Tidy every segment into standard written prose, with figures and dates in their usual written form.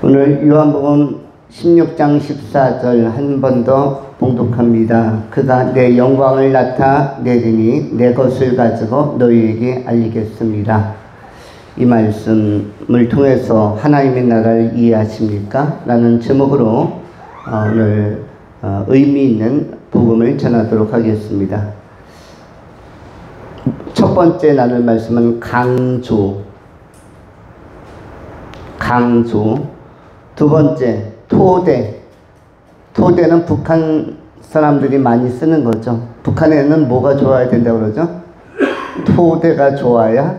오늘 요한복음 16장 14절 한 번 더 봉독합니다. 그가 내 영광을 나타내리니 내 것을 가지고 너희에게 알리겠습니다. 이 말씀을 통해서 하나님의 나라를 이해하십니까? 라는 제목으로 오늘 의미 있는 복음을 전하도록 하겠습니다. 첫 번째 나눌 말씀은 강조. 두 번째, 토대. 토대는 북한 사람들이 많이 쓰는 거죠. 북한에는 뭐가 좋아야 된다고 그러죠? 토대가 좋아야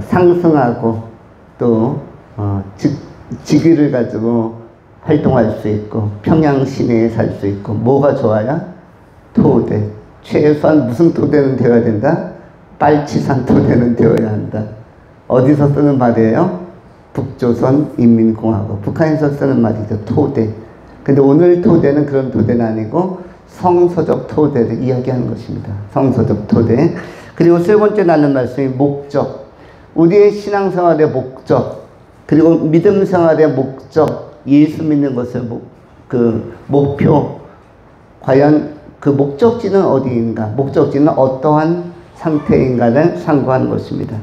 상승하고 또 직위를 가지고 활동할 수 있고 평양 시내에 살 수 있고. 뭐가 좋아야? 토대. 최소한 무슨 토대는 되어야 된다? 빨치산 토대는 되어야 한다. 어디서 쓰는 말이에요? 북조선 인민공화국. 북한에서 쓰는 말이죠. 토대. 근데 오늘 토대는 그런 토대는 아니고 성서적 토대를 이야기하는 것입니다. 성서적 토대. 그리고 세 번째 나눈 말씀이 목적. 우리의 신앙생활의 목적, 그리고 믿음 생활의 목적, 예수 믿는 것의 목표, 과연 그 목적지는 어디인가, 목적지는 어떠한 상태인가를 상고하는 것입니다.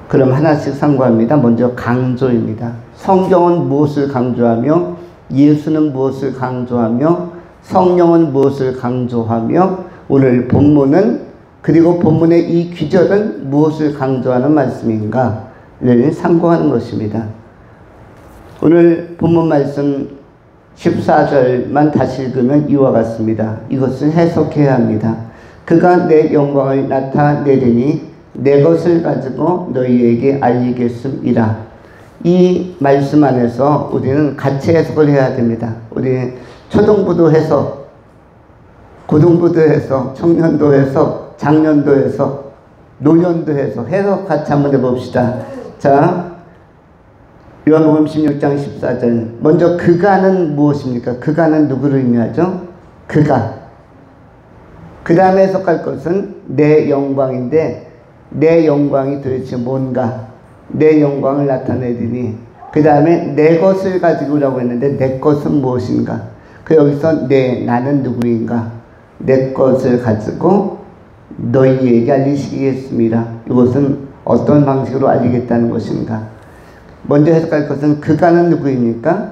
그럼 하나씩 상고합니다. 먼저 강조입니다. 성경은 무엇을 강조하며, 예수는 무엇을 강조하며, 성령은 무엇을 강조하며, 오늘 본문은, 그리고 본문의 이 귀절은 무엇을 강조하는 말씀인가를 상고하는 것입니다. 오늘 본문 말씀 14절만 다시 읽으면 이와 같습니다. 이것을 해석해야 합니다. 그가 내 영광을 나타내리니 내 것을 가지고 너희에게 알리겠음이라. 이 말씀 안에서 우리는 같이 해석을 해야 됩니다. 우리 초등부도 해석, 고등부도 해석, 청년도 해석, 장년도 해석, 노년도 해석 같이 한번 해봅시다. 자, 요한복음 16장 14절. 먼저 그가는 무엇입니까? 그가는 누구를 의미하죠? 그가. 그 다음에 해석할 것은 내 영광인데, 내 영광이 도대체 뭔가, 내 영광을 나타내리니, 그 다음에 내 것을 가지고라고 했는데 내 것은 무엇인가. 그 여기서 나는 누구인가, 내 것을 가지고 너희에게 알리시겠습니다. 이것은 어떤 방식으로 알리겠다는 것인가. 먼저 해석할 것은 그가는 누구입니까?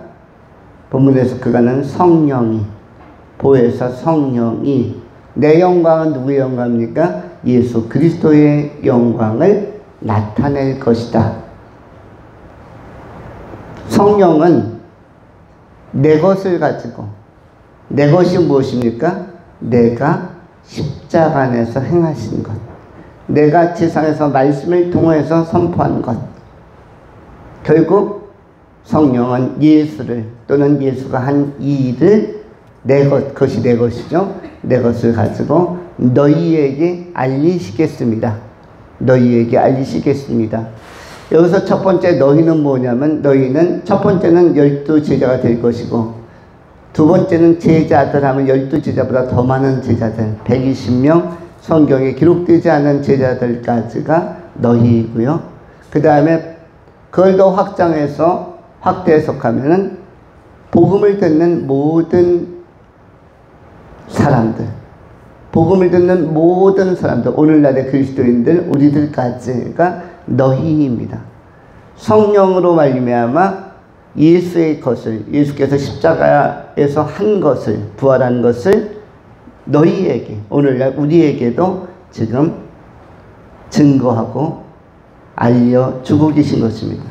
본문에서 그가는 성령이, 보혜사 성령이. 내 영광은 누구의 영광입니까? 예수 그리스도의 영광을 나타낼 것이다. 성령은 내 것을 가지고, 내 것이 무엇입니까? 내가 십자가 안에서 행하신 것, 내가 지상에서 말씀을 통해서 선포한 것. 결국 성령은 예수를, 또는 예수가 한 이 일을 그것이 내 것이죠. 내 것을 가지고 너희에게 알리시겠습니다. 너희에게 알리시겠습니다. 여기서 첫 번째 너희는 뭐냐면, 너희는 첫 번째는 12 제자가 될 것이고, 두 번째는 제자들 하면 12 제자보다 더 많은 제자들, 120명, 성경에 기록되지 않은 제자들까지가 너희이고요. 그 다음에 그걸 더 확장해서 확대 해석하면은 복음을 듣는 모든 사람들, 복음을 듣는 모든 사람들, 오늘날의 그리스도인들, 우리들까지가 너희입니다. 성령으로 말미암아 예수의 것을, 예수께서 십자가에서 한 것을, 부활한 것을 너희에게, 오늘날 우리에게도 지금 증거하고 알려주고 계신 것입니다.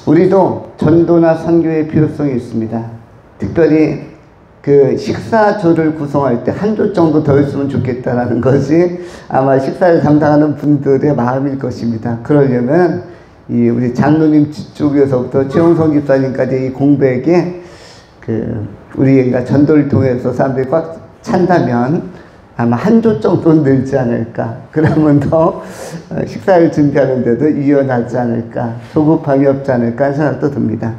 우리도 전도나 선교의 필요성이 있습니다. 특별히 그 식사조를 구성할 때 한 조 정도 더 있으면 좋겠다라는 것이 아마 식사를 담당하는 분들의 마음일 것입니다. 그러려면 우리 장로님 쪽에서부터 최홍성 집사님까지 이 공백에 우리가 전도를 통해서 사람들이 꽉 찬다면 아마 한 조 정도는 늘지 않을까. 그러면 더 식사를 준비하는데도 유연하지 않을까, 조급함이 없지 않을까 하는 생각도 듭니다.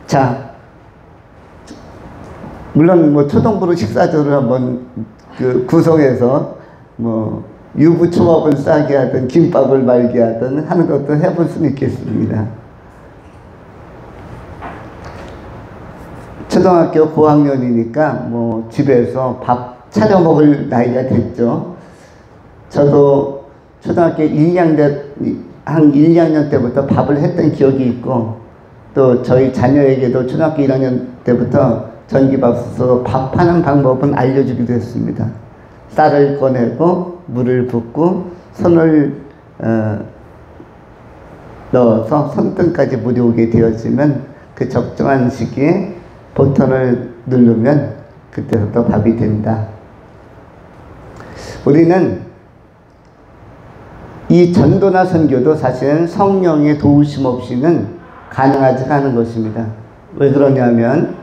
자, 물론 초등부로 식사조를 한번 구성해서 유부초밥을 싸게 하든 김밥을 말게 하든 하는 것도 해볼 수는 있겠습니다. 초등학교 고학년이니까 뭐 집에서 밥 차려 먹을 나이가 됐죠. 저도 초등학교 1, 2학년 때부터 밥을 했던 기억이 있고, 또 저희 자녀에게도 초등학교 1학년 때부터 전기밥솥으로 밥하는 방법은 알려주기도 했습니다. 쌀을 꺼내고 물을 붓고 손을 넣어서 손등까지 물이 오게 되어지면 그 적정한 시기에 버튼을 누르면 그때부터 밥이 된다. 우리는 이 전도나 선교도 사실은 성령의 도우심 없이는 가능하지 않은 것입니다. 왜 그러냐면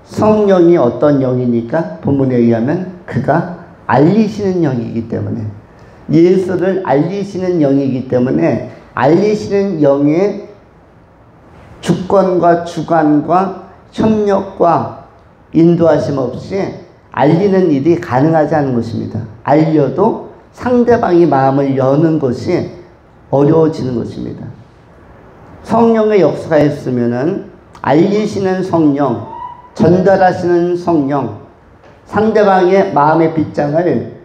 성령이 어떤 영이니까 본문에 의하면 그가 알리시는 영이기 때문에, 예수를 알리시는 영이기 때문에 알리시는 영의 주권과 주관과 협력과 인도하심 없이 알리는 일이 가능하지 않은 것입니다. 알려도 상대방이 마음을 여는 것이 어려워지는 것입니다. 성령의 역사가 있으면은 알리시는 성령, 전달하시는 성령, 상대방의 마음의 빗장을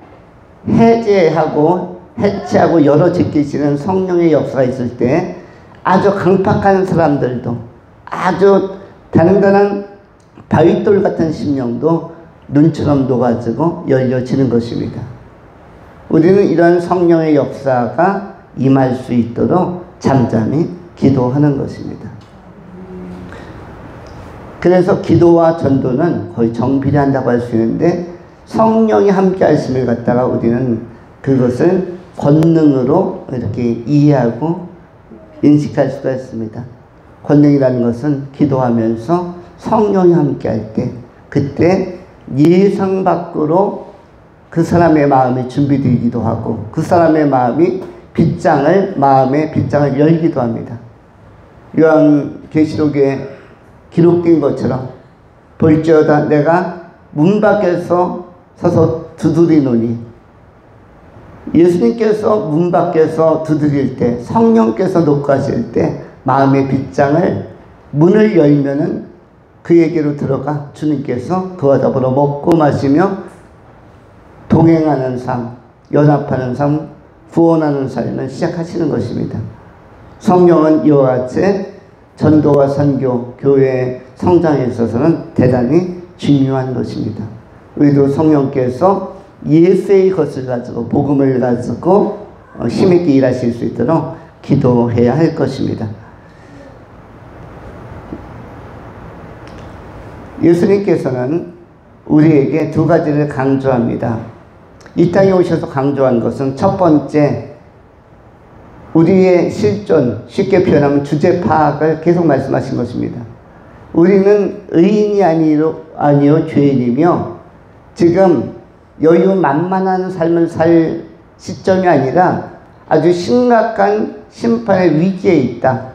해제하고 해체하고 열어 제끼시는 성령의 역사가 있을 때 아주 강팍한 사람들도, 아주 단단한 바위돌 같은 심령도 눈처럼 녹아지고 열려지는 것입니다. 우리는 이런 성령의 역사가 임할 수 있도록 잠잠히 기도하는 것입니다. 그래서 기도와 전도는 거의 정비례한다고 할 수 있는데, 성령이 함께 하심을 갖다가 우리는 그것을 권능으로 이렇게 이해하고 인식할 수가 있습니다. 권능이라는 것은 기도하면서 성령이 함께 할 때, 그때 예상 밖으로 그 사람의 마음이 준비되기도 하고, 그 사람의 마음의 빗장을 열기도 합니다. 요한계시록에 기록된 것처럼 볼지어다 내가 문 밖에서 서서 두드리노니, 예수님께서 문 밖에서 두드릴 때, 성령께서 녹아실 때 마음의 빗장을, 문을 열면은 그에게로 들어가 주님께서 그와 더불어 먹고 마시며 동행하는 삶, 연합하는 삶, 구원하는 삶을 시작하시는 것입니다. 성령은 이와 같이 전도와 선교, 교회의 성장에 있어서는 대단히 중요한 것입니다. 우리도 성령께서 예수의 것을 가지고, 복음을 가지고 힘있게 일하실 수 있도록 기도해야 할 것입니다. 예수님께서는 우리에게 두 가지를 강조합니다. 이 땅에 오셔서 강조한 것은 첫 번째, 우리의 실존, 쉽게 표현하면 주제 파악을 계속 말씀하신 것입니다. 우리는 의인이 아니요 죄인이며 지금 여유 만만한 삶을 살 시점이 아니라 아주 심각한 심판의 위기에 있다.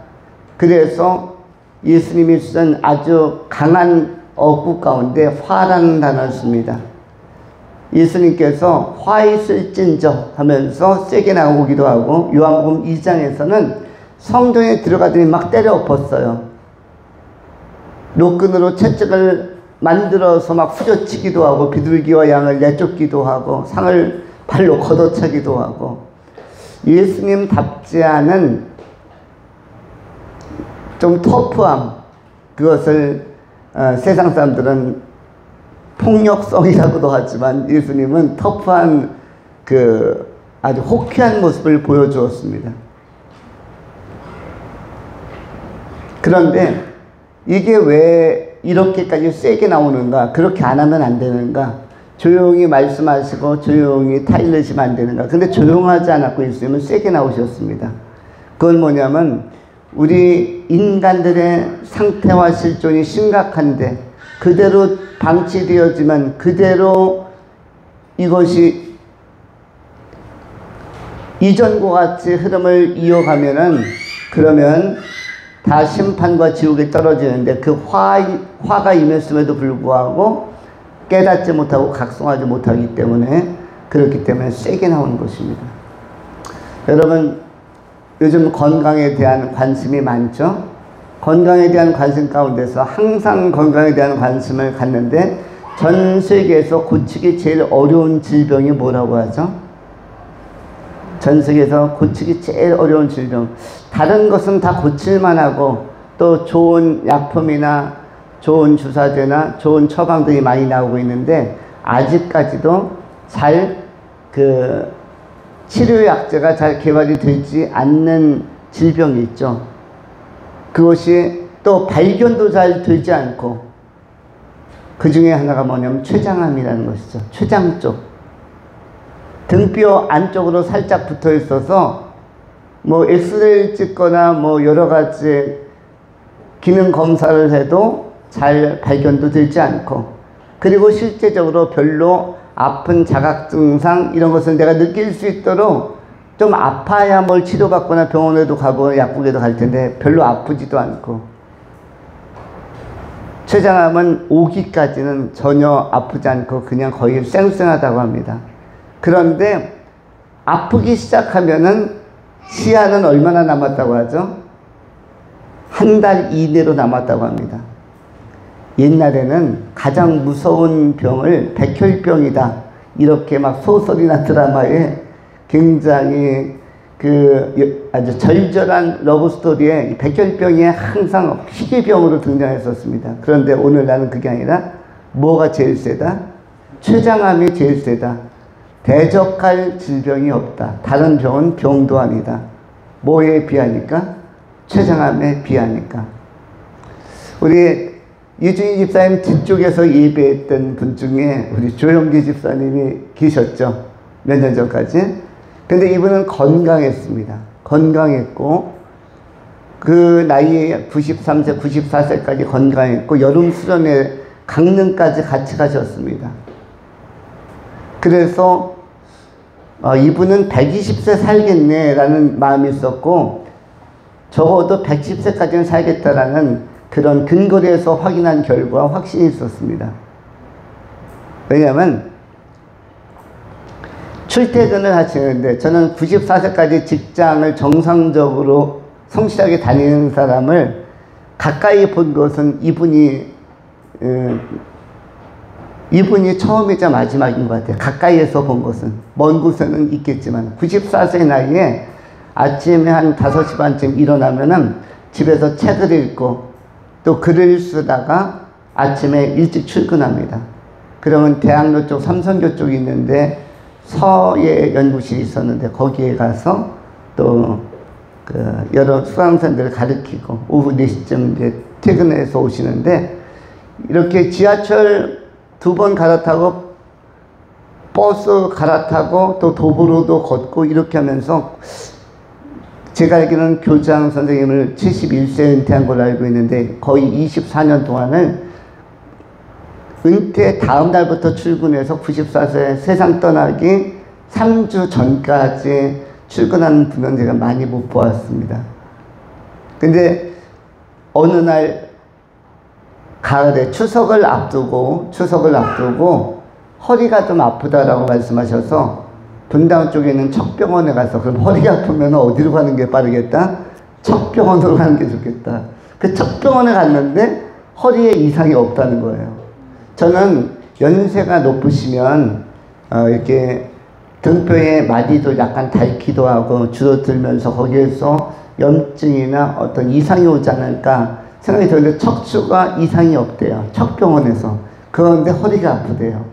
그래서 예수님이 쓰신 아주 강한 어구 가운데 화라는 단어를 씁니다. 예수님께서 화 있을진저 하면서 세게 나오기도 하고, 요한복음 2장에서는 성전에 들어가더니 막 때려 엎었어요. 노끈으로 채찍을 만들어서 막 후려치기도 하고, 비둘기와 양을 내쫓기도 하고, 상을 발로 걷어차기도 하고, 예수님답지 않은 좀 터프함, 그것을 세상 사람들은 폭력성이라고도 하지만 예수님은 터프한 그 아주 호쾌한 모습을 보여주었습니다. 그런데 이게 왜 이렇게까지 세게 나오는가? 그렇게 안 하면 안 되는가? 조용히 말씀하시고 조용히 타일르시면 안 되는가? 근데 조용하지 않았고 예수님은 세게 나오셨습니다. 그건 뭐냐면 우리 인간들의 상태와 실존이 심각한데 그대로 방치되었지만 그대로 이것이 이전과 같이 흐름을 이어가면은, 그러면 다 심판과 지옥에 떨어지는데, 그 화가 임했음에도 불구하고 깨닫지 못하고 각성하지 못하기 때문에, 그렇기 때문에 세게 나오는 것입니다. 여러분, 요즘 건강에 대한 관심이 많죠? 건강에 대한 관심 가운데서 항상 건강에 대한 관심을 갖는데 전 세계에서 고치기 제일 어려운 질병이 뭐라고 하죠? 전 세계에서 고치기 제일 어려운 질병. 다른 것은 다 고칠만 하고 또 좋은 약품이나 좋은 주사제나 좋은 처방들이 많이 나오고 있는데 아직까지도 잘 치료약제가 잘 개발이 되지 않는 질병이 있죠. 그것이 또 발견도 잘 되지 않고 그 중에 하나가 뭐냐면 췌장암이라는 것이죠. 췌장 쪽. 등뼈 안쪽으로 살짝 붙어 있어서 뭐 엑스레이를 찍거나 뭐 여러 가지 기능 검사를 해도 잘 발견도 되지 않고 그리고 실제적으로 별로 아픈 자각 증상 이런 것을 내가 느낄 수 있도록 좀 아파야 뭘 치료받거나 병원에도 가고 약국에도 갈 텐데 별로 아프지도 않고 췌장암은 오기까지는 전혀 아프지 않고 그냥 거의 쌩쌩하다고 합니다. 그런데 아프기 시작하면은 시한은 얼마나 남았다고 하죠? 한 달 이내로 남았다고 합니다. 옛날에는 가장 무서운 병을 백혈병이다 이렇게 막 소설이나 드라마에 굉장히 아주 절절한 러브스토리에 백혈병이 항상 희귀병으로 등장했었습니다. 그런데 오늘날은 그게 아니라 뭐가 제일 세다? 췌장암이 제일 세다. 대적할 질병이 없다. 다른 병은 병도 아니다. 뭐에 비하니까? 췌장암에 비하니까. 우리 이주희 집사님 뒤쪽에서 예배했던 분 중에 우리 조영기 집사님이 계셨죠. 몇 년 전까지. 근데 이분은 건강했습니다. 건강했고 그 나이에 93세, 94세까지 건강했고 여름 수련회 강릉까지 같이 가셨습니다. 그래서 이분은 120세 살겠네 라는 마음이 있었고 적어도 110세까지는 살겠다라는 그런 근거리에서 확인한 결과 확신이 있었습니다. 왜냐하면 출퇴근을 하시는데 저는 94세까지 직장을 정상적으로 성실하게 다니는 사람을 가까이 본 것은 이분이 처음이자 마지막인 것 같아요. 가까이에서 본 것은. 먼 곳에는 있겠지만 94세 나이에 아침에 한 5시 반쯤 일어나면은 집에서 책을 읽고 또 글을 쓰다가 아침에 일찍 출근합니다. 그러면 대학로 쪽 삼성교 쪽에 있는데 서예 연구실이 있었는데 거기에 가서 또 여러 수강생들을 가르치고 오후 4시쯤 이제 퇴근해서 오시는데 이렇게 지하철 2번 갈아타고 버스 갈아타고 또 도보로도 걷고 이렇게 하면서 제가 알기로는 교장 선생님을 71세 은퇴한 걸로 알고 있는데 거의 24년 동안을 은퇴 다음 날부터 출근해서 94세 세상 떠나기 3주 전까지 출근하는 분은 제가 많이 못 보았습니다. 근데 어느 날 가을에 추석을 앞두고 허리가 좀 아프다라고 말씀하셔서 분당 쪽에 있는 척병원에 가서 그럼 허리가 아프면 어디로 가는 게 빠르겠다? 척병원으로 가는 게 좋겠다. 그 척병원에 갔는데 허리에 이상이 없다는 거예요. 저는 연세가 높으시면 이렇게 등뼈의 마디도 약간 닳기도 하고 줄어들면서 거기에서 염증이나 어떤 이상이 오지 않을까 생각이 드는데 척추가 이상이 없대요. 척병원에서. 그런데 허리가 아프대요.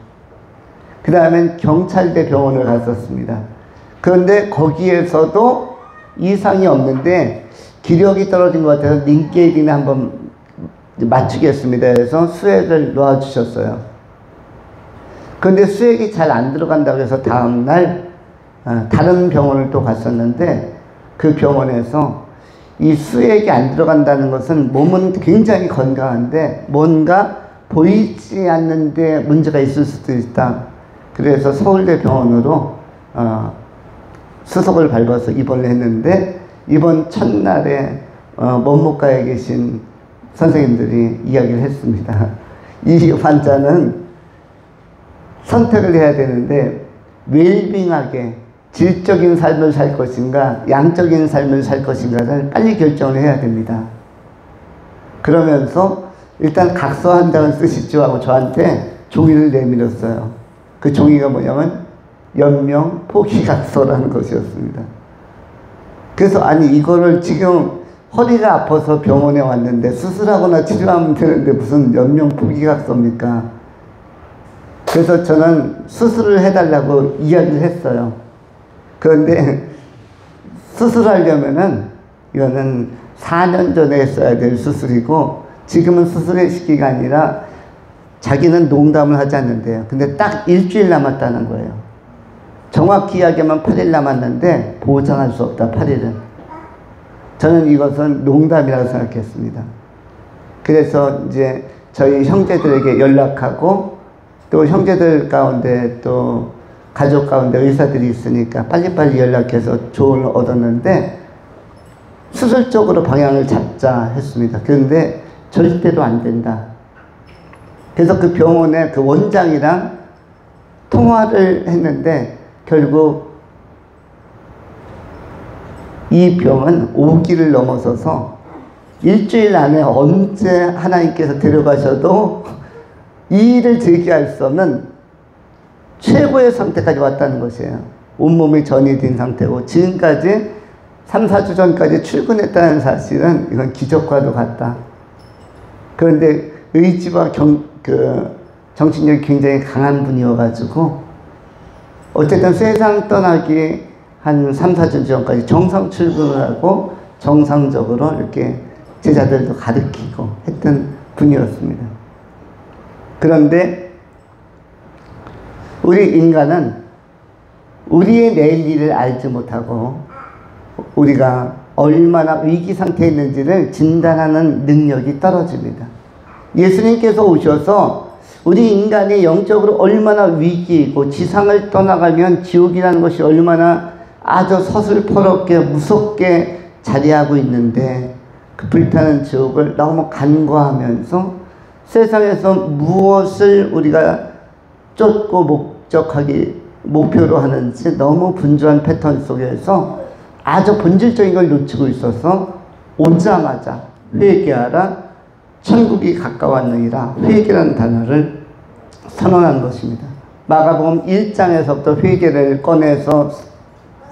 그 다음엔 경찰대 병원을 갔었습니다. 그런데 거기에서도 이상이 없는데 기력이 떨어진 것 같아서 링게이딩을 한번 맞추겠습니다 해서 수액을 놓아주셨어요. 그런데 수액이 잘 안 들어간다고 해서 다음날 다른 병원을 또 갔었는데 그 병원에서 이 수액이 안 들어간다는 것은 몸은 굉장히 건강한데 뭔가 보이지 않는데 문제가 있을 수도 있다. 그래서 서울대 병원으로 수속을 밟아서 입원을 했는데 입원 첫날에 원무과에 계신 선생님들이 이야기를 했습니다. 이 환자는 선택을 해야 되는데 웰빙하게 질적인 삶을 살 것인가 양적인 삶을 살 것인가를 빨리 결정을 해야 됩니다. 그러면서 일단 각서 한 장을 쓰시죠 하고 저한테 종이를 내밀었어요. 그 종이가 뭐냐면 연명 포기각서라는 것이었습니다. 그래서 아니 이거를 지금 허리가 아파서 병원에 왔는데 수술하거나 치료하면 되는데 무슨 연명 포기각서입니까? 그래서 저는 수술을 해달라고 이야기를 했어요. 그런데 수술하려면은 이거는 4년 전에 했어야 될 수술이고 지금은 수술의 시기가 아니라 자기는 농담을 하지 않는데요. 근데 딱 일주일 남았다는 거예요. 정확히 이야기하면 8일 남았는데 보장할 수 없다, 8일은. 저는 이것은 농담이라고 생각했습니다. 그래서 이제 저희 형제들에게 연락하고 또 형제들 가운데 또 가족 가운데 의사들이 있으니까 빨리빨리 연락해서 조언을 얻었는데 수술적으로 방향을 잡자 했습니다. 그런데 절대로 안 된다. 그래서 그 병원의 그 원장이랑 통화를 했는데 결국 이 병은 5기를 넘어서서 일주일 안에 언제 하나님께서 데려가셔도 이 일을 제기할 수 없는 최고의 상태까지 왔다는 것이에요. 온몸이 전이 된 상태고 지금까지 3, 4주 전까지 출근했다는 사실은 이건 기적과도 같다. 그런데 의지와 정신력이 굉장히 강한 분이어가지고 어쨌든 세상 떠나기 한 3, 4주 전까지 정상 출근을 하고 정상적으로 이렇게 제자들도 가르치고 했던 분이었습니다. 그런데 우리 인간은 우리의 내일 일을 알지 못하고 우리가 얼마나 위기 상태에 있는지를 진단하는 능력이 떨어집니다. 예수님께서 오셔서 우리 인간이 영적으로 얼마나 위기이고 지상을 떠나가면 지옥이라는 것이 얼마나 아주 서슬퍼렇게 무섭게 자리하고 있는데 그 불타는 지옥을 너무 간과하면서 세상에서 무엇을 우리가 쫓고 목표로 하는지 너무 분주한 패턴 속에서 아주 본질적인 걸 놓치고 있어서 오자마자 회개하라 천국이 가까웠느니라 회개라는 단어를 선언한 것입니다. 마가복음 1장에서부터 회개를 꺼내서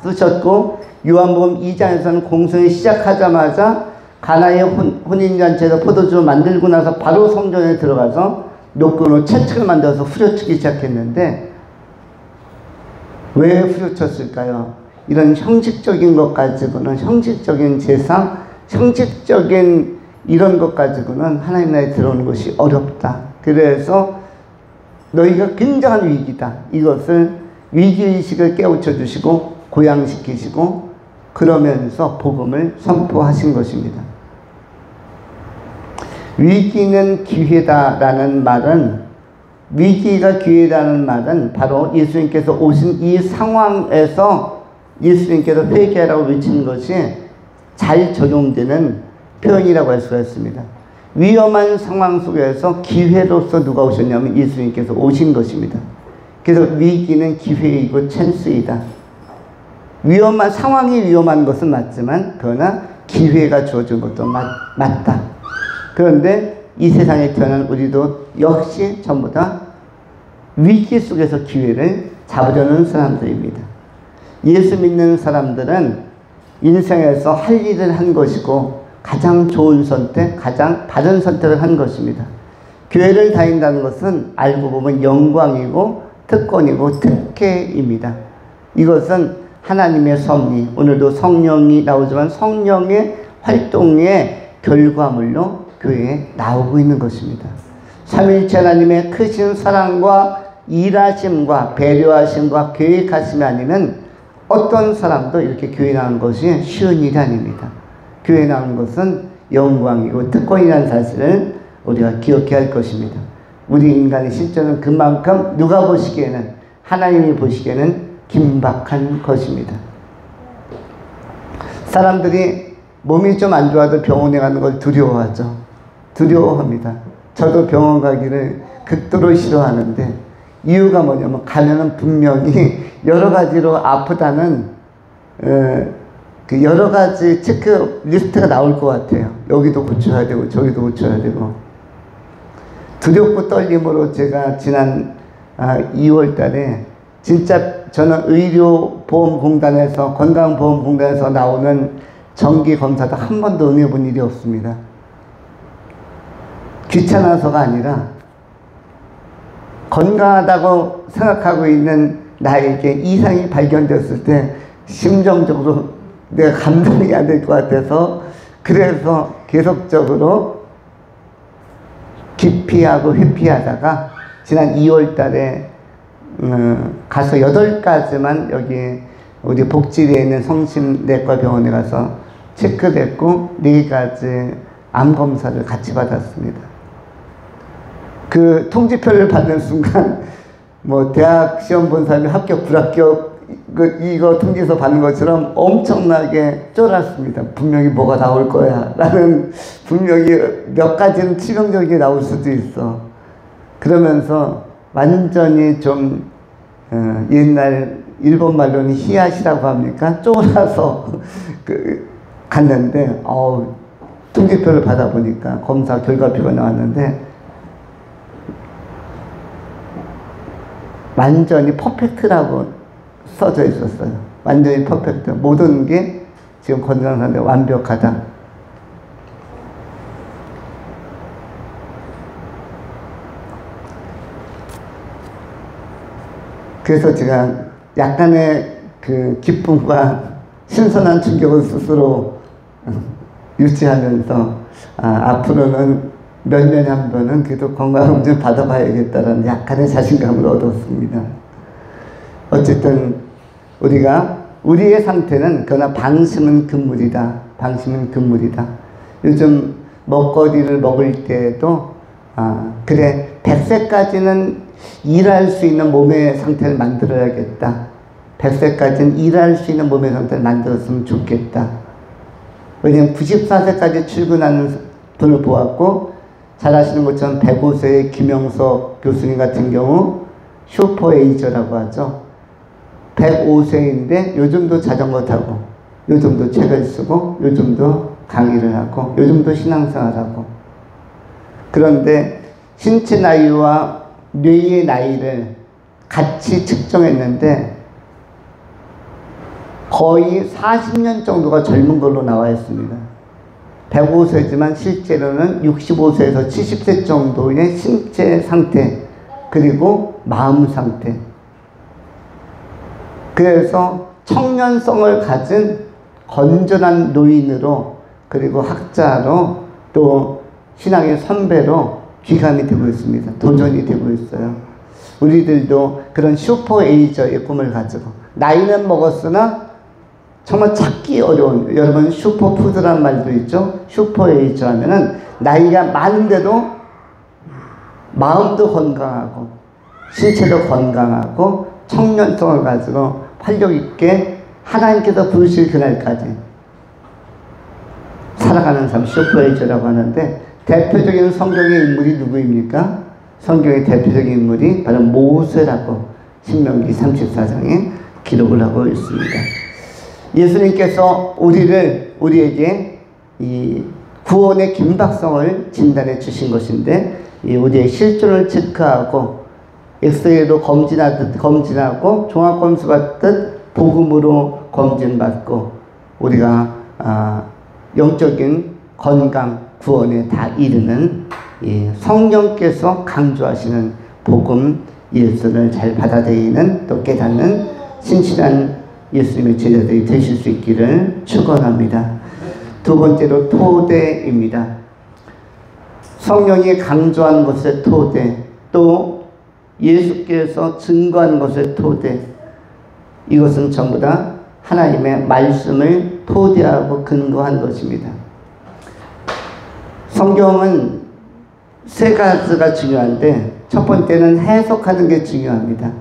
쓰셨고 요한복음 2장에서는 공생이 시작하자마자 가나의 혼인잔치에서 포도주 만들고 나서 바로 성전에 들어가서 노끈으로 채찍을 만들어서 후려치기 시작했는데 왜 후려쳤을까요? 이런 형식적인 것 가지고는 형식적인 제상, 형식적인 이런 것 가지고는 하나님 나라에 들어오는 것이 어렵다. 그래서 너희가 굉장한 위기다. 이것을 위기의식을 깨우쳐 주시고 고양시키시고 그러면서 복음을 선포하신 것입니다. 위기는 기회다라는 말은 위기가 기회라는 말은 바로 예수님께서 오신 이 상황에서 예수님께서 회개하라고 외친 것이 잘 적용되는 표현이라고 할 수가 있습니다. 위험한 상황 속에서 기회로서 누가 오셨냐면 예수님께서 오신 것입니다. 그래서 위기는 기회이고 찬스이다. 위험한 상황이 위험한 것은 맞지만 그러나 기회가 주어진 것도 맞다. 그런데 이 세상에 태어난 우리도 역시 전부 다 위기 속에서 기회를 잡으려는 사람들입니다. 예수 믿는 사람들은 인생에서 할 일을 한 것이고 가장 좋은 선택, 가장 바른 선택을 한 것입니다. 교회를 다닌다는 것은 알고 보면 영광이고 특권이고 특혜입니다. 이것은 하나님의 섭리, 오늘도 성령이 나오지만 성령의 활동의 결과물로 교회에 나오고 있는 것입니다. 삼위일체 하나님의 크신 사랑과 일하심과 배려하심과 계획하심이 아니면 어떤 사람도 이렇게 교회 나오는 것이 쉬운 일이 아닙니다. 교회 나오는 것은 영광이고 특권이라는 사실을 우리가 기억해야 할 것입니다. 우리 인간의 실존은 그만큼 누가 보시기에는 하나님이 보시기에는 긴박한 것입니다. 사람들이 몸이 좀 안 좋아도 병원에 가는 걸 두려워하죠. 두려워합니다. 저도 병원 가기를 극도로 싫어하는데 이유가 뭐냐면 가면은 분명히 여러 가지로 아프다는 그 여러 가지 체크 리스트가 나올 것 같아요. 여기도 고쳐야 되고 저기도 고쳐야 되고. 두렵고 떨림으로 제가 지난 2월 달에 진짜 저는 의료보험공단에서 건강보험공단에서 나오는 정기검사도 한 번도 응해본 일이 없습니다. 귀찮아서가 아니라 건강하다고 생각하고 있는 나에게 이상이 발견됐을 때 심정적으로 내가 감당이 안 될 것 같아서, 그래서 계속적으로 기피하고 회피하다가 지난 2월 달에 가서 8가지만 여기 우리 복지리에 있는 성심내과 병원에 가서 체크됐고 4가지 암검사를 같이 받았습니다. 그 통지표를 받는 순간 뭐 대학 시험 본 사람이 합격 불합격 이거 통지서 받는 것처럼 엄청나게 쫄았습니다. 분명히 뭐가 나올 거야 라는, 분명히 몇 가지는 치명적이게 나올 수도 있어. 그러면서 완전히 좀 옛날 일본 말로는 히야시라고 합니까? 쫄아서 갔는데 통지표를 받아보니까 검사 결과표가 나왔는데 완전히 퍼펙트라고 써져 있었어요. 완전히 퍼펙트. 모든 게 지금 건강 상태 완벽하다. 그래서 제가 약간의 그 기쁨과 신선한 충격을 스스로 유지하면서 앞으로는 몇 년에 한 번은 그래도 건강검진 받아봐야겠다라는 약간의 자신감을 얻었습니다. 어쨌든 우리의 상태는 그러나 방심은 금물이다. 방심은 금물이다. 요즘 먹거리를 먹을 때에도 그래 100세까지는 일할 수 있는 몸의 상태를 만들어야겠다. 100세까지는 일할 수 있는 몸의 상태를 만들었으면 좋겠다. 왜냐하면 94세까지 출근하는 분을 보았고, 잘 아시는 것처럼 105세의 김영석 교수님 같은 경우 슈퍼에이저라고 하죠. 105세인데 요즘도 자전거 타고, 요즘도 책을 쓰고, 요즘도 강의를 하고, 요즘도 신앙생활하고. 그런데 신체 나이와 뇌의 나이를 같이 측정했는데 거의 40년 정도가 젊은 걸로 나와 있습니다. 105세지만 실제로는 65세에서 70세 정도의 신체 상태, 그리고 마음 상태. 그래서 청년성을 가진 건전한 노인으로, 그리고 학자로, 또 신앙의 선배로 귀감이 되고 있습니다. 도전이 되고 있어요. 우리들도 그런 슈퍼에이저의 꿈을 가지고, 나이는 먹었으나 정말 찾기 어려운, 여러분 슈퍼푸드라는 말도 있죠. 슈퍼에이저 하면은 나이가 많은데도 마음도 건강하고 신체도 건강하고 청년성을 가지고 활력 있게 하나님께서 부르실 그날까지 살아가는 사람, 슈퍼에이저라고 하는데, 대표적인 성경의 인물이 누구입니까? 성경의 대표적인 인물이 바로 모세라고 신명기 34장에 기록을 하고 있습니다. 예수님께서 우리에게 이 구원의 긴박성을 진단해 주신 것인데, 우리의 실존을 체크하고 엑스레이로 검진하고 종합검수 받듯 복음으로 검진받고 우리가 영적인 건강 구원에 다 이르는 성령께서 강조하시는 복음 예수를 잘 받아들이는, 또 깨닫는 신실한 예수님의 제자들이 되실 수 있기를 축원합니다. 두 번째로 토대입니다. 성령이 강조한 것의 토대, 또 예수께서 증거한 것의 토대, 이것은 전부 다 하나님의 말씀을 토대하고 근거한 것입니다. 성경은 세 가지가 중요한데, 첫 번째는 해석하는 게 중요합니다.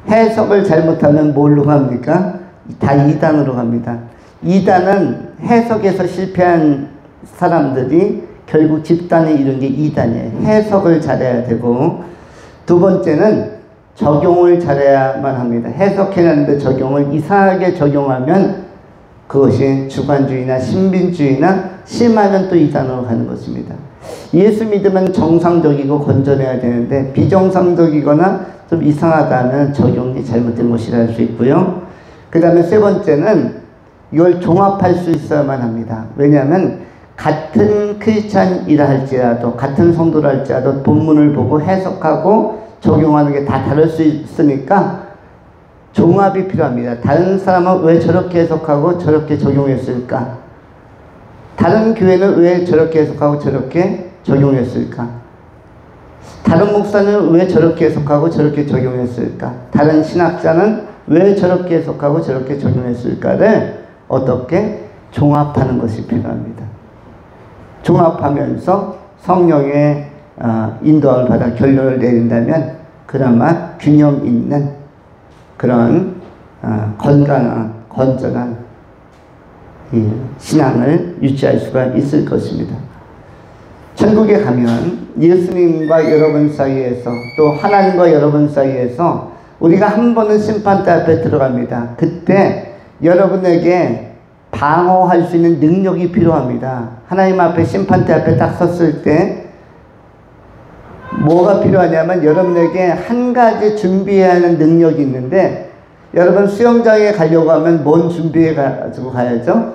해석을 잘못하면 뭘로 갑니까? 다 이단으로 갑니다. 이단은 해석에서 실패한 사람들이 결국 집단을 이룬 게 이단이에요. 해석을 잘해야 되고, 두 번째는 적용을 잘해야만 합니다. 해석해놨는데 적용을 이상하게 적용하면 그것이 주관주의나 신빈주의나 심하면 또 이단으로 가는 것입니다. 예수 믿으면 정상적이고 건전해야 되는데 비정상적이거나 좀 이상하다면 적용이 잘못된 것이라 할 수 있고요. 그 다음에 세 번째는 이걸 종합할 수 있어야만 합니다. 왜냐하면 같은 크리스찬이라 할지라도 같은 성도라 할지라도 본문을 보고 해석하고 적용하는 게 다 다를 수 있으니까 종합이 필요합니다. 다른 사람은 왜 저렇게 해석하고 저렇게 적용했을까? 다른 교회는 왜 저렇게 해석하고 저렇게 적용했을까? 다른 목사는 왜 저렇게 해석하고 저렇게 적용했을까? 다른 신학자는 왜 저렇게 해석하고 저렇게 적용했을까를 어떻게 종합하는 것이 필요합니다. 종합하면서 성령의 인도함을 받아 결론을 내린다면 그나마 균형 있는 그런 건강한 건전한 신앙을 유지할 수가 있을 것입니다. 천국에 가면 예수님과 여러분 사이에서 또 하나님과 여러분 사이에서 우리가 한 번은 심판대 앞에 들어갑니다. 그때 여러분에게 방어할 수 있는 능력이 필요합니다. 하나님 앞에 심판대 앞에 딱 섰을 때 뭐가 필요하냐면 여러분에게 한 가지 준비해야 하는 능력이 있는데 여러분 수영장에 가려고 하면 뭔 준비해 가지고 가야죠?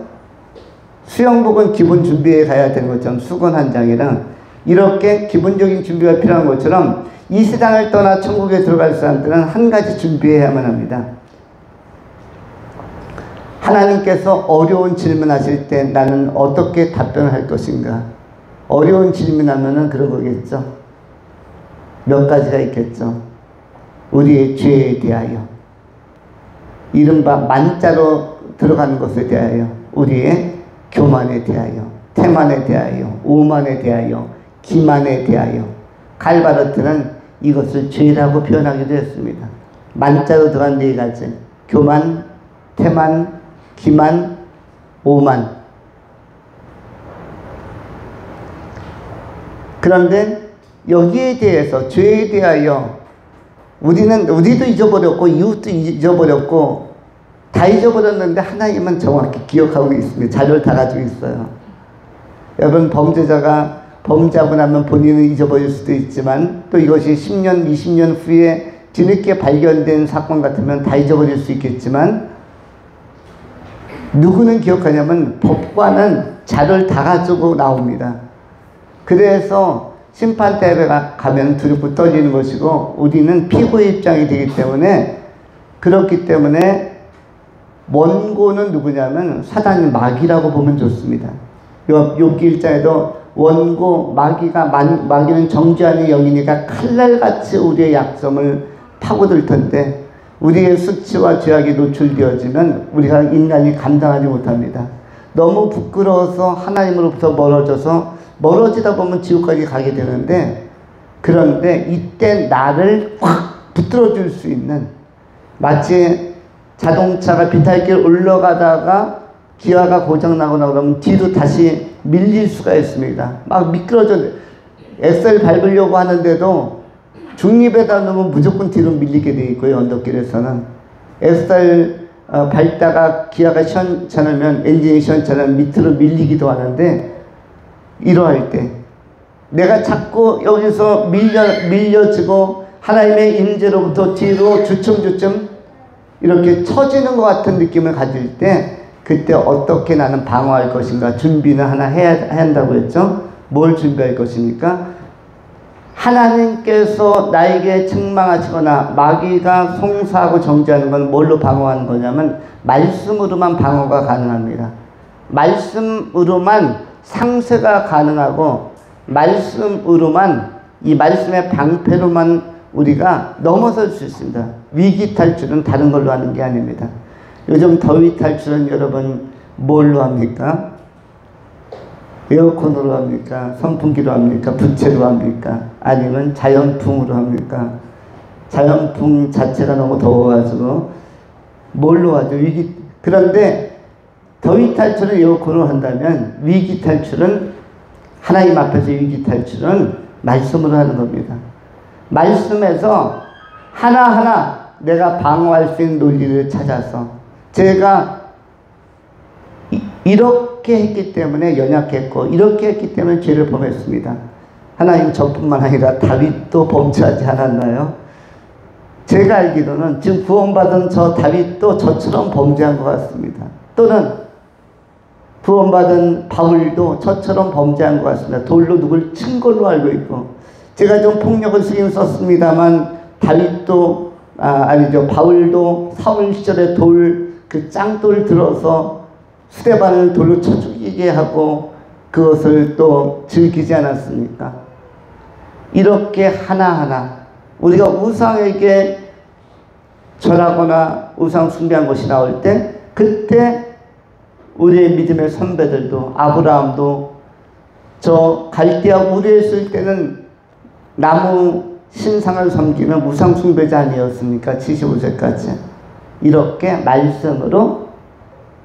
수영복은 기본 준비해 가야 되는 것처럼 수건 한 장이랑 이렇게 기본적인 준비가 필요한 것처럼 이 세상을 떠나 천국에 들어갈 사람들은 한 가지 준비해야만 합니다. 하나님께서 어려운 질문하실 때 나는 어떻게 답변을 할 것인가? 어려운 질문하면은 그런 거겠죠. 몇 가지가 있겠죠. 우리의 죄에 대하여, 이른바 만자로 들어가는 것에 대하여, 우리의 교만에 대하여, 태만에 대하여, 오만에 대하여, 기만에 대하여. 칼바르트는 이것을 죄라고 표현하기도 했습니다. 만자로 들어간 네 가지: 교만, 태만, 기만, 오만. 그런데 여기에 대해서, 죄에 대하여 우리도 잊어버렸고 이웃도 잊어버렸고 다 잊어버렸는데 하나님은 정확히 기억하고 있습니다. 자료를 다 가지고 있어요. 여러분, 범죄자가 범죄하고 나면 본인은 잊어버릴 수도 있지만 또 이것이 10년, 20년 후에 뒤늦게 발견된 사건 같으면 다 잊어버릴 수 있겠지만 누구는 기억하냐면 법관은 자료를 다 가지고 나옵니다. 그래서 심판대에 가면 두렵고 떨리는 것이고 우리는 피고의 입장이 되기 때문에, 그렇기 때문에 원고는 누구냐면 사단이 마귀라고 보면 좋습니다. 욥기 1장에도 원고 마귀는 정죄하는 영이니까 칼날같이 우리의 약점을 파고들 텐데 우리의 수치와 죄악이 노출되어지면 우리가 인간이 감당하지 못합니다. 너무 부끄러워서 하나님으로부터 멀어지다 보면 지옥까지 가게 되는데, 그런데 이때 나를 확 붙들어 줄 수 있는, 마치 자동차가 비탈길 올라가다가 기아가 고장나거나 그러면 뒤로 다시 밀릴 수가 있습니다. 막 미끄러져 엑셀 밟으려고 하는데도 중립에다 놓으면 무조건 뒤로 밀리게 돼 있고요. 언덕길에서는 엑셀 밟다가 기아가 시원찮으면, 엔진이 시원찮으면 밑으로 밀리기도 하는데, 이러할 때 내가 자꾸 여기서 밀려지고 하나님의 임재로부터 뒤로 주춤주춤 이렇게 처지는 것 같은 느낌을 가질 때, 그때 어떻게 나는 방어할 것인가? 준비는 하나 해야 한다고 했죠. 뭘 준비할 것입니까? 하나님께서 나에게 책망하시거나 마귀가 송사하고 정죄하는 건 뭘로 방어하는 거냐면 말씀으로만 방어가 가능합니다. 말씀으로만 상세가 가능하고, 말씀으로만, 이 말씀의 방패로만 우리가 넘어설 수 있습니다. 위기 탈출은 다른 걸로 하는 게 아닙니다. 요즘 더위 탈출은 여러분 뭘로 합니까? 에어컨으로 합니까? 선풍기로 합니까? 부채로 합니까? 아니면 자연풍으로 합니까? 자연풍 자체가 너무 더워가지고 뭘로 하죠? 그런데 더위 탈출은 에어컨으로 한다면 위기 탈출은, 하나님 앞에서 위기 탈출은 말씀으로 하는 겁니다. 말씀에서 하나하나 내가 방어할 수 있는 논리를 찾아서, 제가 이렇게 했기 때문에 연약했고 이렇게 했기 때문에 죄를 범했습니다. 하나님 저뿐만 아니라 다윗도 범죄하지 않았나요? 제가 알기로는 지금 구원받은 저 다윗도 저처럼 범죄한 것 같습니다. 또는 구원받은 바울도 저처럼 범죄한 것 같습니다. 돌로 누굴 친 걸로 알고 있고, 제가 좀 폭력을 쓰긴 썼습니다만 다윗도 아니죠, 바울도 사울 시절에 그 짱돌 들어서 스데반을 돌로 쳐 죽이게 하고 그것을 또 즐기지 않았습니까? 이렇게 하나하나 우리가 우상에게 절하거나 우상 숭배한 것이 나올 때, 그때 우리의 믿음의 선배들도, 아브라함도 저 갈대아 우르에 있을 때는 나무 신상을 섬기는 우상 숭배자 아니었습니까? 75세까지 이렇게 말씀으로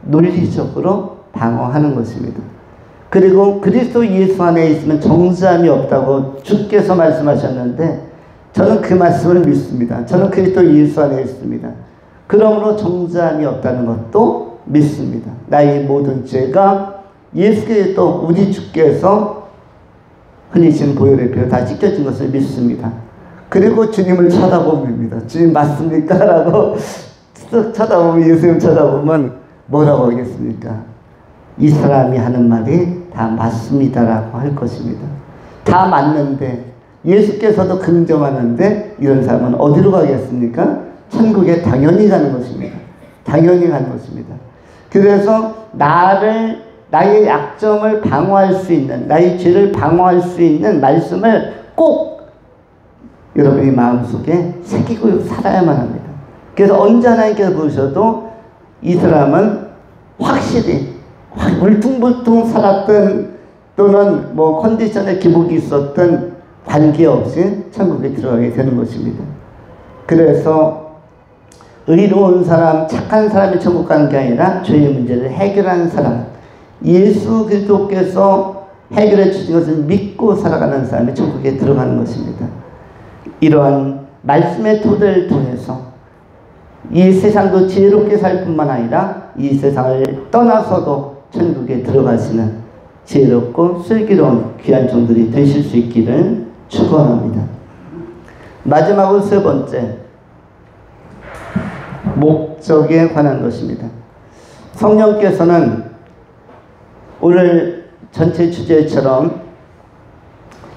논리적으로 방어하는 것입니다. 그리고 그리스도 예수 안에 있으면 정죄함이 없다고 주께서 말씀하셨는데, 저는 그 말씀을 믿습니다. 저는 그리스도 예수 안에 있습니다. 그러므로 정죄함이 없다는 것도 믿습니다. 나의 모든 죄가 예수 그리스도 우리 주께서 흘리신 보혈의 피로 다 씻겨진 것을 믿습니다. 그리고 주님을 쳐다봅니다. 주님 맞습니까? 라고 쓱 쳐다보면, 예수님 쳐다보면 뭐라고 하겠습니까? 이 사람이 하는 말이 다 맞습니다라고 할 것입니다. 다 맞는데, 예수께서도 긍정하는데 이런 사람은 어디로 가겠습니까? 천국에 당연히 가는 것입니다. 당연히 가는 것입니다. 그래서 나의 약점을 방어할 수 있는, 나의 죄를 방어할 수 있는 말씀을 꼭 여러분이 마음속에 새기고 살아야만 합니다. 그래서 언제 하나님께서 보셔도 이 사람은 확실히 울퉁불퉁 살았던, 또는 뭐 컨디션에 기복이 있었던 관계없이 천국에 들어가게 되는 것입니다. 그래서 의로운 사람, 착한 사람이 천국 가는 게 아니라 죄의 문제를 해결하는 사람, 예수 그리스도께서 해결해 주신 것을 믿고 살아가는 사람이 천국에 들어가는 것입니다. 이러한 말씀의 토대를 통해서 이 세상도 지혜롭게 살 뿐만 아니라 이 세상을 떠나서도 천국에 들어가시는 지혜롭고 슬기로운 귀한 종들이 되실 수 있기를 축원합니다. 마지막으로 세 번째, 목적에 관한 것입니다. 성령께서는 오늘 전체 주제처럼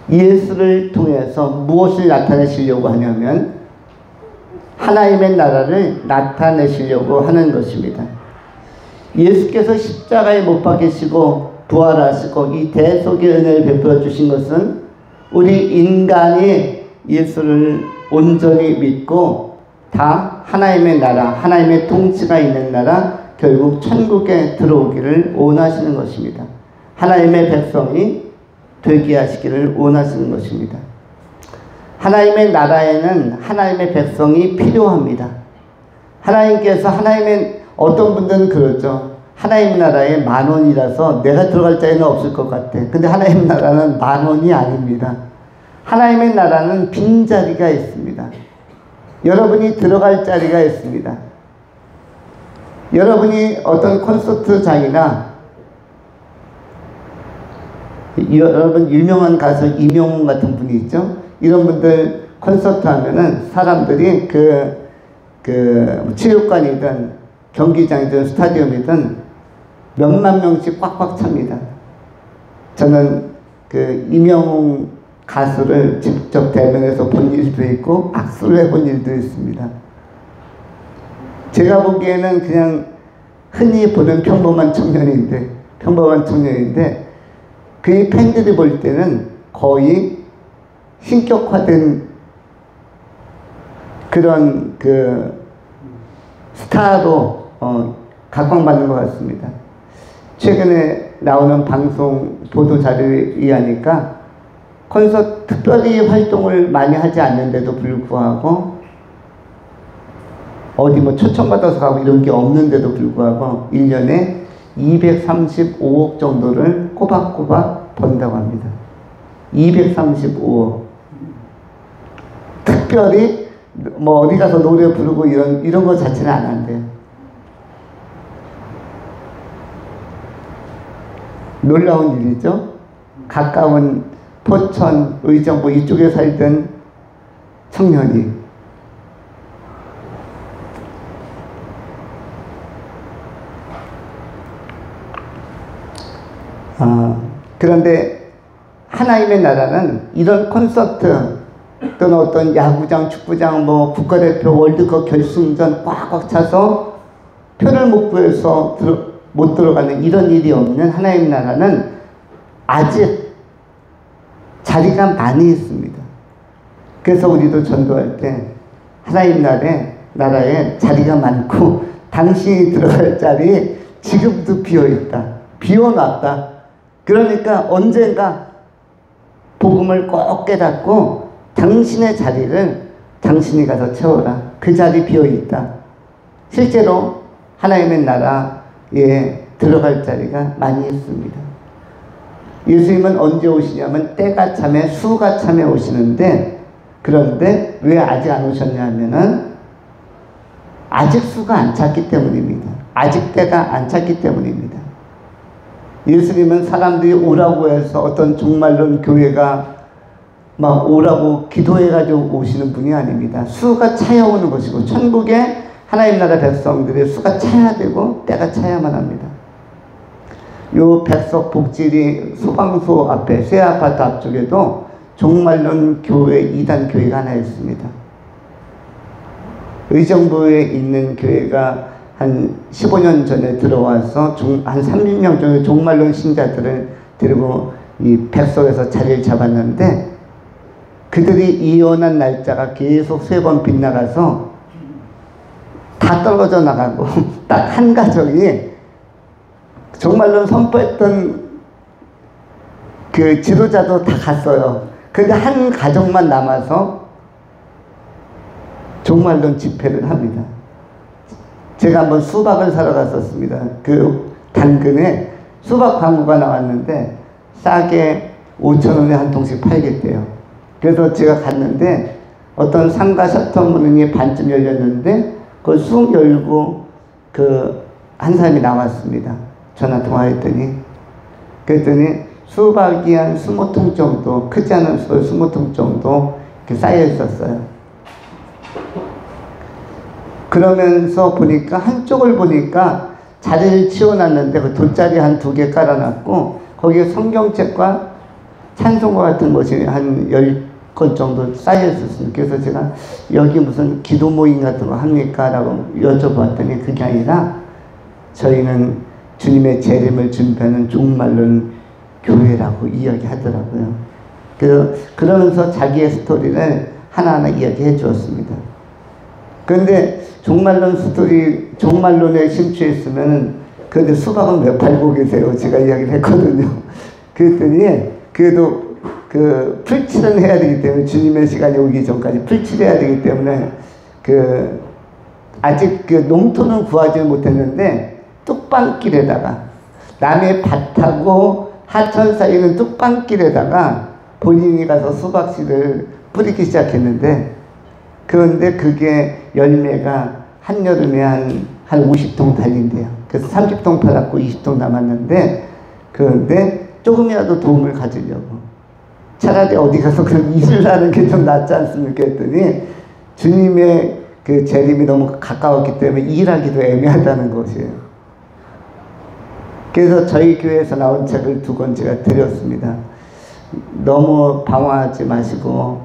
예수를 통해서 무엇을 나타내시려고 하냐면 하나님의 나라를 나타내시려고 하는 것입니다. 예수께서 십자가에 못 박히시고 부활하시고 이 대속의 은혜를 베풀어 주신 것은 우리 인간이 예수를 온전히 믿고 다 하나님의 나라, 하나님의 통치가 있는 나라, 결국 천국에 들어오기를 원하시는 것입니다. 하나님의 백성이 되게 하시기를 원하시는 것입니다. 하나님의 나라에는 하나님의 백성이 필요합니다. 하나님께서 어떤 분들은 그러죠. 하나님 나라에 10,000원이라서 내가 들어갈 자리는 없을 것 같아. 근데 하나님 나라는 10,000원이 아닙니다. 하나님의 나라는 빈자리가 있습니다. 여러분이 들어갈 자리가 있습니다. 여러분이 어떤 콘서트장이나, 여러분 유명한 가수 이명웅 같은 분이 있죠. 이런 분들 콘서트 하면은 사람들이 체육관이든 경기장이든 스타디움이든 몇만 명씩 꽉꽉 찹니다. 저는 이명웅 가수를 직접 대면해서 본 일도 있고 악수를 해본 일도 있습니다. 제가 보기에는 그냥 흔히 보는 평범한 청년인데 그의 팬들이 볼 때는 거의 신격화된 그런 스타로 각광받는 것 같습니다. 최근에 나오는 방송 보도 자료에 의하니까 특별히 활동을 많이 하지 않는데도 불구하고, 어디 뭐 초청받아서 가고 이런 게 없는데도 불구하고 1년에 235억 정도를 꼬박꼬박 번다고 합니다. 235억. 특별히 뭐 어디 가서 노래 부르고 이런 것 자체는 안 한대요. 놀라운 일이죠. 가까운 포천, 의정부 이쪽에 살던 청년이 그런데 하나님의 나라는 이런 콘서트 또는 어떤 야구장, 축구장, 뭐 국가대표 월드컵 결승전 꽉꽉 차서 표를 못 구해서 못 들어가는 이런 일이 없는 하나님 나라는 아직 자리가 많이 있습니다. 그래서 우리도 전도할 때 하나님 나라에 자리가 많고 당신이 들어갈 자리 지금도 비어있다. 비워놨다. 그러니까 언젠가 복음을 꼭 깨닫고 당신의 자리를 당신이 가서 채워라. 그 자리 비어있다. 실제로 하나님의 나라에 들어갈 자리가 많이 있습니다. 예수님은 언제 오시냐면 때가 참에 수가 참에 오시는데, 그런데 왜 아직 안 오셨냐 하면은 아직 수가 안 찼기 때문입니다. 아직 때가 안 찼기 때문입니다. 예수님은 사람들이 오라고 해서 어떤 종말론 교회가 막 오라고 기도해가지고 오시는 분이 아닙니다. 수가 차야 오는 것이고, 천국에 하나님 나라 백성들의 수가 차야 되고 때가 차야만 합니다. 요 백석 복지리 소방소 앞에 새 아파트 앞쪽에도 종말론 교회 2단 교회가 하나 있습니다. 의정부에 있는 교회가 한 15년 전에 들어와서 한 30명 정도 종말론 신자들을 데리고 이 백석에서 자리를 잡았는데, 그들이 이혼한 날짜가 계속 3번 빗나가서 다 떨어져 나가고 딱 한 가정이 종말론 선포했던 그 지도자도 다 갔어요. 근데 한 가정만 남아서 종말론 집회를 합니다. 제가 한번 수박을 사러 갔었습니다. 그 당근에 수박 광고가 나왔는데 싸게 5,000원에 한 통씩 팔겠대요. 그래서 제가 갔는데 어떤 상가 셔터 문이 반쯤 열렸는데 그걸 쑥 열고 한 사람이 나왔습니다. 전화 통화했더니, 그랬더니 수박이 한 20통 정도, 크지 않은 수박 20통 정도 이렇게 쌓여 있었어요. 그러면서 보니까 한쪽을 보니까 자리를 치워놨는데 그 돗자리 한 2개 깔아놨고 거기에 성경책과 찬송가 같은 것이 한 10권 정도 쌓여 있었습니다. 그래서 제가 여기 무슨 기도 모임 같은 거 합니까? 라고 여쭤봤더니 그게 아니라 저희는 주님의 재림을 준비하는 종말론 교회라고 이야기하더라고요. 그러면서 자기의 스토리를 하나하나 이야기해 주었습니다. 그런데 종말론에 심취했으면 그런데 수박은 왜 팔고 계세요? 제가 이야기를 했거든요. 그랬더니 그래도 풀칠은 해야 되기 때문에, 주님의 시간이 오기 전까지 풀칠해야 되기 때문에 아직 농토는 구하지 못했는데 뚝방길에다가, 남의 밭하고 하천 사이에 있는 뚝방길에다가 본인이 가서 수박씨를 뿌리기 시작했는데, 그런데 그게 열매가 한여름에 한 50통 달린대요. 그래서 30통 팔았고 20통 남았는데, 그런데 조금이라도 도움을 가지려고 차라리 어디 가서 그냥 일을 하는 게 좀 낫지 않습니까? 했더니 주님의 그 재림이 너무 가까웠기 때문에 일하기도 애매하다는 것이에요. 그래서 저희 교회에서 나온 책을 2권 제가 드렸습니다. 너무 방황하지 마시고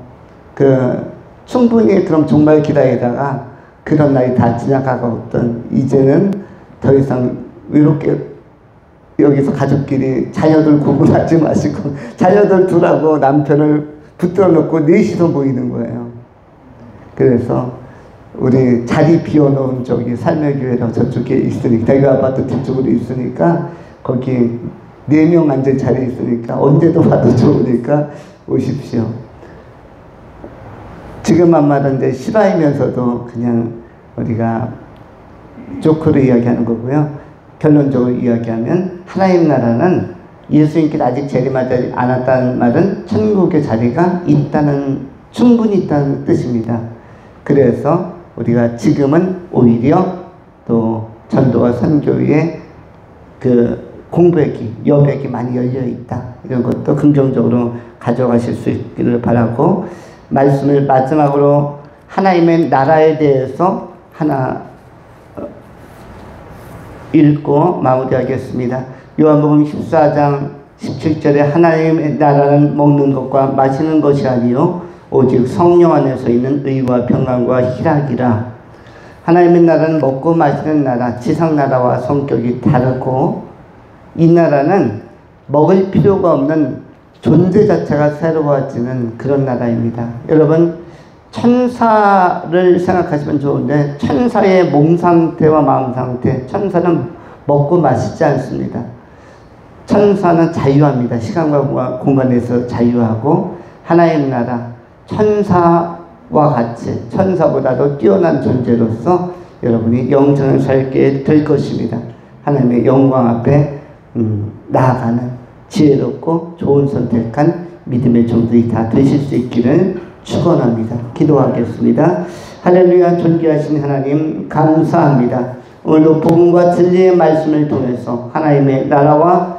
충분히 그럼 정말 기다리다가 그런 날이 다 지나가거든 이제는 더 이상 외롭게 여기서 가족끼리 자녀들 고문하지 마시고 자녀들 둘하고 남편을 붙들어 놓고 넷이서 모이는 거예요. 그래서 우리 자리 비워놓은 저기 삶의 교회라고 저쪽에 있으니까, 대교 아파트 뒤쪽으로 있으니까 거기 4명 앉을 자리 있으니까 언제도 와도 좋으니까 오십시오. 지금 한 말은 이제 실화이면서도 그냥 우리가 조크로 이야기하는 거고요. 결론적으로 이야기하면 하나님 나라는 예수님께서 아직 재림하지 않았다는 말은 천국의 자리가 충분히 있다는 뜻입니다. 그래서 우리가 지금은 오히려 또 전도와 선교의 공백이, 여백이 많이 열려 있다. 이런 것도 긍정적으로 가져가실 수 있기를 바라고, 말씀을 마지막으로 하나님의 나라에 대해서 하나 읽고 마무리하겠습니다. 요한복음 14장 17절에 하나님의 나라는 먹는 것과 마시는 것이 아니요 오직 성령 안에서 있는 의와 평강과 희락이라. 하나님의 나라는 먹고 마시는 나라, 지상 나라와 성격이 다르고, 이 나라는 먹을 필요가 없는 존재 자체가 새로워지는 그런 나라입니다. 여러분, 천사를 생각하시면 좋은데, 천사의 몸 상태와 마음 상태, 천사는 먹고 마시지 않습니다. 천사는 자유합니다. 시간과 공간에서 자유하고, 하나님 나라, 천사와 같이, 천사보다도 뛰어난 존재로서 여러분이 영생을 살게 될 것입니다. 하나님의 영광 앞에 나아가는 지혜롭고 좋은 선택한 믿음의 종들이 다 되실 수 있기를 축원합니다. 기도하겠습니다. 할렐루야. 존귀하신 하나님 감사합니다. 오늘도 복음과 진리의 말씀을 통해서 하나님의 나라와